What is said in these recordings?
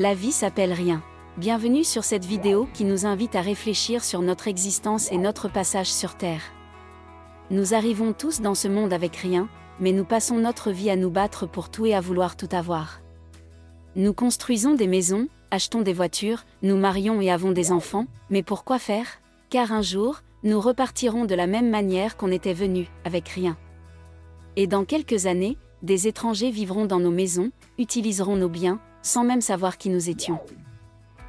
La vie s'appelle rien. Bienvenue sur cette vidéo qui nous invite à réfléchir sur notre existence et notre passage sur Terre. Nous arrivons tous dans ce monde avec rien, mais nous passons notre vie à nous battre pour tout et à vouloir tout avoir. Nous construisons des maisons, achetons des voitures, nous marions et avons des enfants, mais pour quoi faire? Car un jour, nous repartirons de la même manière qu'on était venus, avec rien. Et dans quelques années, des étrangers vivront dans nos maisons, utiliseront nos biens, sans même savoir qui nous étions.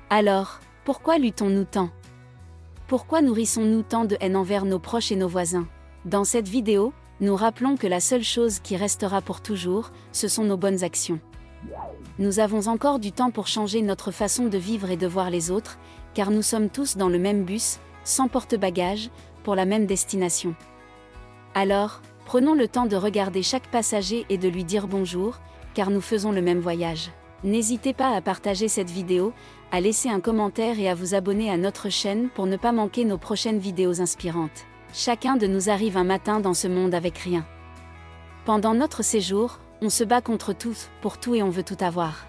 Alors, pourquoi luttons-nous tant? Pourquoi nourrissons-nous tant de haine envers nos proches et nos voisins? Dans cette vidéo, nous rappelons que la seule chose qui restera pour toujours, ce sont nos bonnes actions. Nous avons encore du temps pour changer notre façon de vivre et de voir les autres, car nous sommes tous dans le même bus, sans porte-bagages, pour la même destination. Alors, prenons le temps de regarder chaque passager et de lui dire bonjour, car nous faisons le même voyage. N'hésitez pas à partager cette vidéo, à laisser un commentaire et à vous abonner à notre chaîne pour ne pas manquer nos prochaines vidéos inspirantes. Chacun de nous arrive un matin dans ce monde avec rien. Pendant notre séjour, on se bat contre tous, pour tout et on veut tout avoir.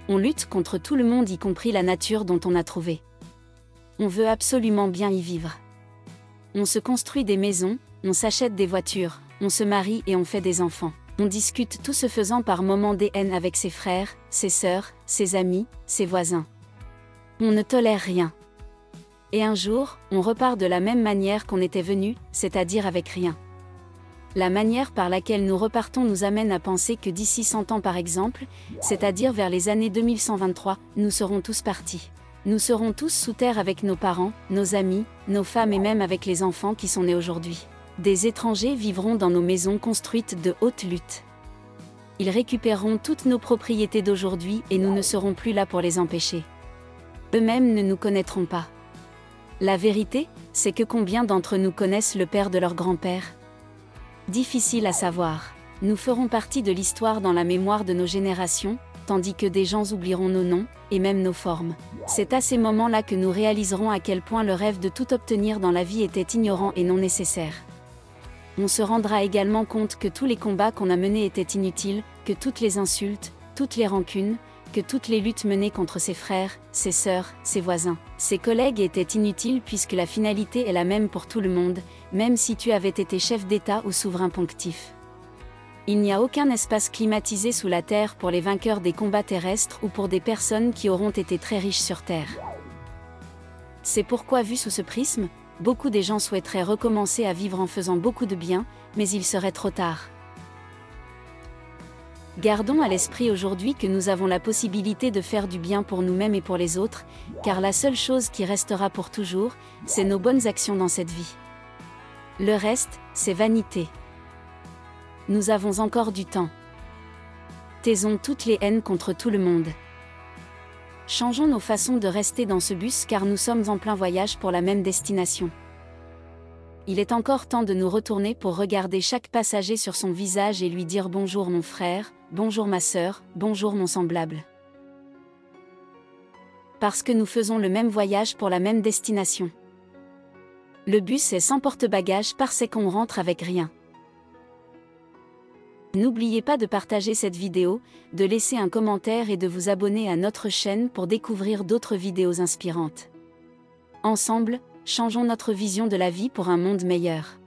On lutte contre tout le monde y compris la nature dont on a trouvé. On veut absolument bien y vivre. On se construit des maisons, on s'achète des voitures, on se marie et on fait des enfants. On discute tout ce faisant par moments des haines avec ses frères, ses sœurs, ses amis, ses voisins. On ne tolère rien. Et un jour, on repart de la même manière qu'on était venu, c'est-à-dire avec rien. La manière par laquelle nous repartons nous amène à penser que d'ici 100 ans par exemple, c'est-à-dire vers les années 2123, nous serons tous partis. Nous serons tous sous terre avec nos parents, nos amis, nos femmes et même avec les enfants qui sont nés aujourd'hui. Des étrangers vivront dans nos maisons construites de haute lutte. Ils récupéreront toutes nos propriétés d'aujourd'hui et nous ne serons plus là pour les empêcher. Eux-mêmes ne nous connaîtront pas. La vérité, c'est que combien d'entre nous connaissent le père de leur grand-père? Difficile à savoir. Nous ferons partie de l'histoire dans la mémoire de nos générations, tandis que des gens oublieront nos noms, et même nos formes. C'est à ces moments-là que nous réaliserons à quel point le rêve de tout obtenir dans la vie était ignorant et non nécessaire. On se rendra également compte que tous les combats qu'on a menés étaient inutiles, que toutes les insultes, toutes les rancunes, que toutes les luttes menées contre ses frères, ses sœurs, ses voisins, ses collègues étaient inutiles puisque la finalité est la même pour tout le monde, même si tu avais été chef d'État ou souverain ponctif. Il n'y a aucun espace climatisé sous la Terre pour les vainqueurs des combats terrestres ou pour des personnes qui auront été très riches sur Terre. C'est pourquoi, vu sous ce prisme, beaucoup des gens souhaiteraient recommencer à vivre en faisant beaucoup de bien, mais il serait trop tard. Gardons à l'esprit aujourd'hui que nous avons la possibilité de faire du bien pour nous-mêmes et pour les autres, car la seule chose qui restera pour toujours, c'est nos bonnes actions dans cette vie. Le reste, c'est vanité. Nous avons encore du temps. Taisons toutes les haines contre tout le monde. Changeons nos façons de rester dans ce bus car nous sommes en plein voyage pour la même destination. Il est encore temps de nous retourner pour regarder chaque passager sur son visage et lui dire bonjour mon frère, bonjour ma sœur, bonjour mon semblable. Parce que nous faisons le même voyage pour la même destination. Le bus est sans porte-bagages parce qu'on rentre avec rien. N'oubliez pas de partager cette vidéo, de laisser un commentaire et de vous abonner à notre chaîne pour découvrir d'autres vidéos inspirantes. Ensemble, changeons notre vision de la vie pour un monde meilleur.